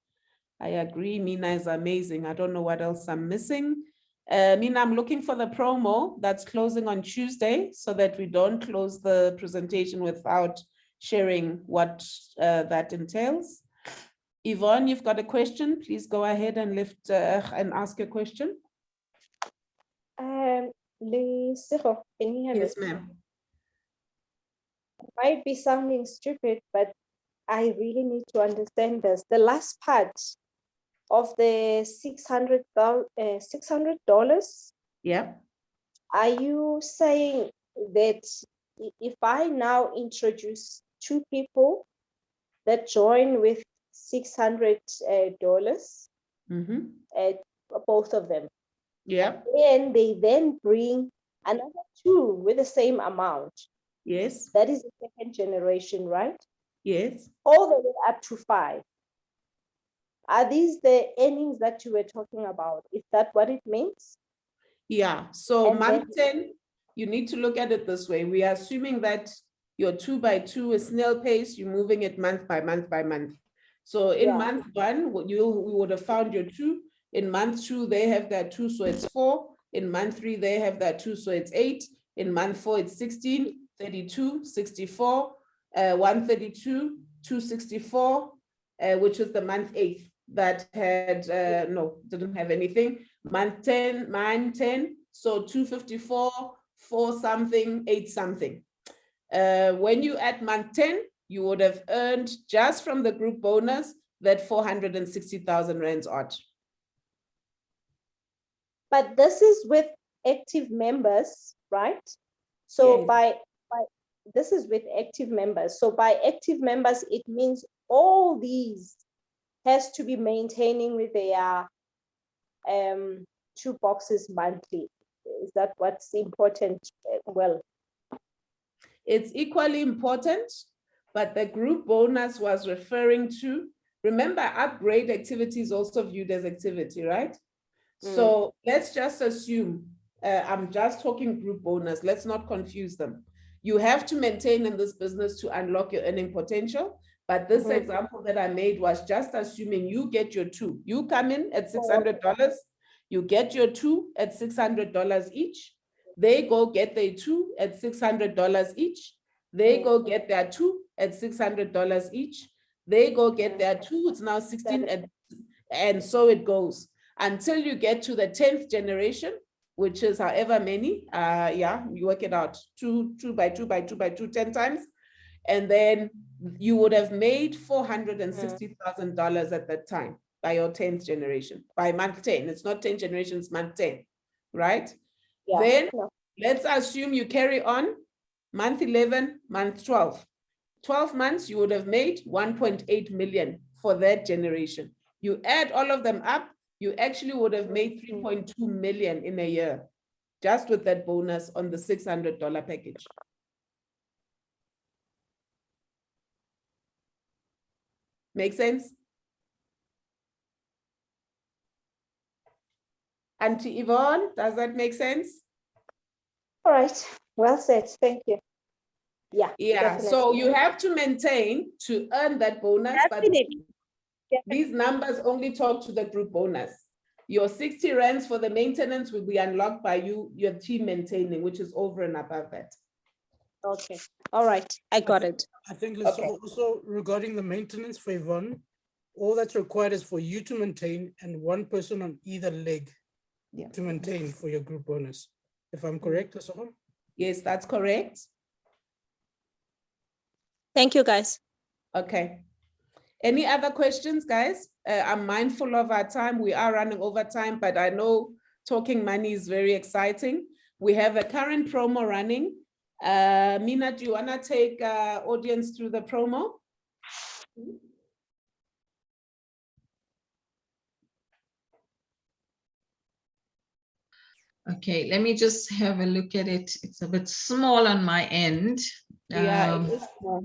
I agree, Mina is amazing. I don't know what else I'm missing. Mina, I'm looking for the promo that's closing on Tuesday so that we don't close the presentation without sharing what that entails. Yvonne, you've got a question. Please go ahead and lift and ask your question. Lesego, can you hear me? Yes, ma'am. Might be sounding stupid, but I really need to understand this. The last part of the $600. Yeah. Are you saying that if I now introduce 2 people that join with $600, both of them, Yeah. and they then bring another 2 with the same amount? Yes. That is the second generation, right? Yes. All the way up to 5. Are these the earnings that you were talking about? Is that what it means? Yeah. So And month 10, you need to look at it this way. We are assuming that your 2x2 is snail pace. You're moving it month by month by month. So in month 1, we would have found your 2. In month 2, they have that 2, so it's 4. In month 3, they have that 2, so it's 8. In month 4, it's 16. 32, 64, 132, 264, which was the month 8 that had, no, didn't have anything. Month 10, 10, so 254, 4 something, 8 something. When you add month 10, you would have earned just from the group bonus that 460,000 rands odd. But this is with active members, right? So Yes. by this is with active members. So by active members, it means all these has to be maintaining with their 2 boxes monthly. Is that what's important? Well, it's equally important, but the group bonus was referring to, remember, upgrade activity is also viewed as activity, right? So let's just assume, I'm just talking group bonus, let's not confuse them. You have to maintain in this business to unlock your earning potential. But this example that I made was just assuming you get your 2. You come in at $600, you get your 2 at $600 each. They go get their 2 at $600 each. They go get their 2 at $600 each. They go get their 2, it's now 16, and so it goes until you get to the 10th generation, which is however many, yeah, you work it out, 2 by 2 by 2 by 2, 10 times. And then you would have made $460,000 at that time by your 10th generation, by month 10. It's not 10 generations, month 10, right? Yeah. Then let's assume you carry on month 11, month 12. 12 months, you would have made 1.8 million for that generation. You add all of them up, you actually would have made 3.2 million in a year, just with that bonus on the $600 package. Make sense? Auntie Yvonne, does that make sense? All right, well said, thank you. Yeah. Yeah, definitely. So you have to maintain to earn that bonus, definitely. But these numbers only talk to the group bonus. Your 60 rands for the maintenance will be unlocked by your team maintaining, which is over and above that. Okay, all right, I got it. I think also regarding the maintenance for Yvonne, all that's required is for you to maintain and 1 person on either leg to maintain for your group bonus. If I'm correct, Lesego? Yes, that's correct. Thank you, guys. Okay. Any other questions, guys? I'm mindful of our time. We are running over time, but I know talking money is very exciting. We have a current promo running. Mina, do you want to take audience through the promo? Okay, let me just have a look at it. It's a bit small on my end. Yeah, it is small.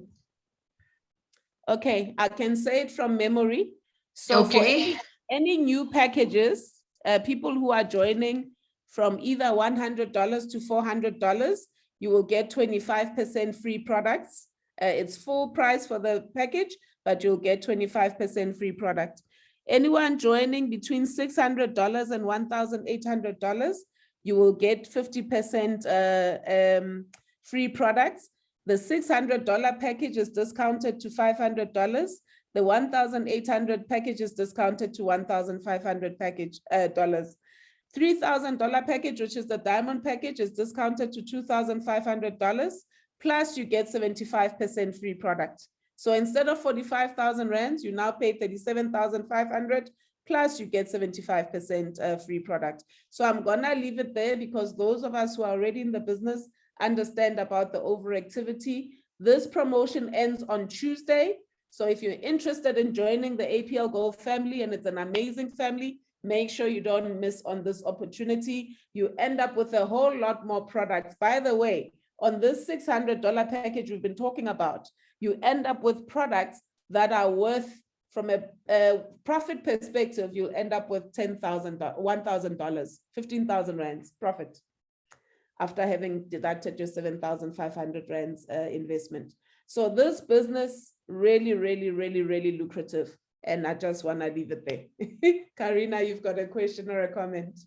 Okay, I can say it from memory. So okay, for any new packages, people who are joining from either $100 to $400, you will get 25% free products. It's full price for the package, but you'll get 25% free product. Anyone joining between $600 and $1,800, you will get 50% free products. The $600 package is discounted to $500. The 1,800 package is discounted to $1,500 package dollars. $3,000 package, which is the diamond package, is discounted to $2,500. Plus, you get 75% free product. So instead of 45,000 rands, you now pay 37,500. Plus, you get 75% free product. So I'm gonna leave it there because those of us who are already in the business understand about the overactivity. This promotion ends on Tuesday. So if you're interested in joining the APLGO family, and it's an amazing family, make sure you don't miss on this opportunity. You end up with a whole lot more products. By the way, on this $600 package we've been talking about, you end up with products that are worth, from a profit perspective, you'll end up with $10,000, $1,000, 15,000 rands profit, after having deducted your 7,500 rands investment. So this business really, really, really, really lucrative. And I just want to leave it there. Karina, you've got a question or a comment?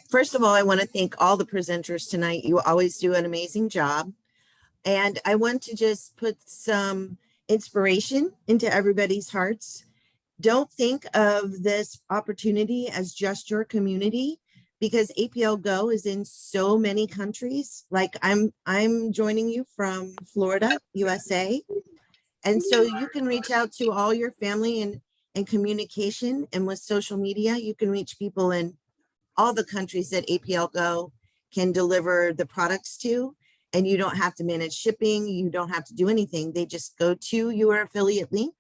First of all, I want to thank all the presenters tonight. You always do an amazing job. And I want to just put some inspiration into everybody's hearts. Don't think of this opportunity as just your community, because APLGO is in so many countries. Like I'm joining you from Florida, USA. And so you can reach out to all your family and communication. And with social media, you can reach people in all the countries that APLGO can deliver the products to. And you don't have to manage shipping. You don't have to do anything. They just go to your affiliate link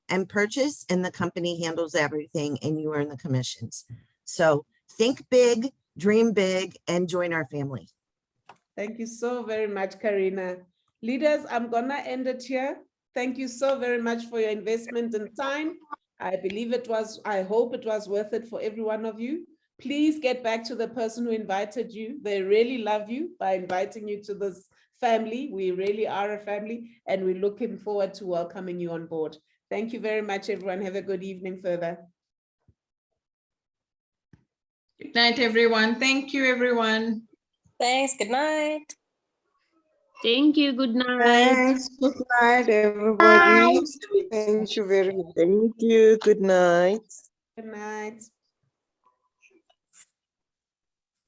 and purchase, and the company handles everything and you earn the commissions. So think big, dream big, and join our family. Thank you so very much, Karina. Leaders, I'm gonna end it here. Thank you so very much for your investment and time. I hope it was worth it for every one of you. Please get back to the person who invited you. They really love you by inviting you to this family. We really are a family, and we're looking forward to welcoming you on board. Thank you very much, everyone. Have a good evening further. Good night, everyone. Thank you, everyone. Thanks. Good night. Thank you. Good night. Thanks. Good night, everybody. Thank you very much. Thank you. Good night. Good night.